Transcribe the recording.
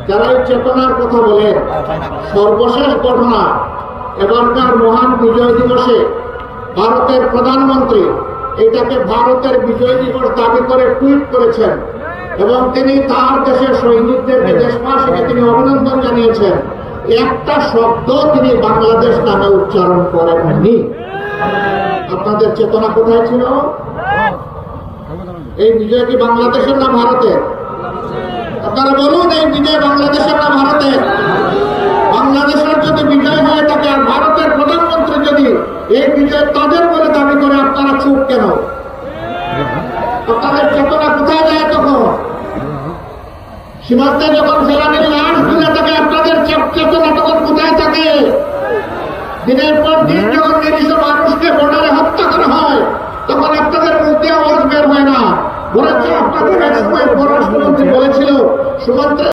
যারা এই চেতনার কথা বলে, সর্বশেষ ঘটনা এবারকার মহান বিজয় দিবসে ভারতের প্রধানমন্ত্রী এটাকে ভারতের বিজয় দিবস দাবি করে টুইট করেছেন এবং তিনি তার দেশের সৈনিকদেরকে, দেশবাসীকে তিনি অভিনন্দন জানিয়েছেন। একটা শব্দ তিনি বাংলাদেশ নামে উচ্চারণ করেননি। আপনাদের চেতনা কোথায় ছিল? এই বিজয় কি বাংলাদেশের না ভারতের? আপনারা বলুন, এই বিজয় বাংলাদেশের না ভারতের? বাংলাদেশের যদি বিজয় হয়ে থাকে আর ভারতের প্রধানমন্ত্রী যদি এই বিজয় তাদের বলে দাবি করে, আপনারা চুপ কেন? আপনাদের চেতনা কোথায় যায় তখন? সীমান্তে যখন সেনাবাহিনী লাশ ঘুরে থাকে, আপনাদের চেতনা তখন কোথায় থাকে? দিনের পর দিন যখন নিরীহ মানুষকে বর্ডারে হত্যা করা হয়, তখন আপনাদের মধ্যে আওয়াজ বের হয় না। বলেছে আপনাদের এক সময় পররাষ্ট্রমন্ত্রী বলেছিল সীমান্তে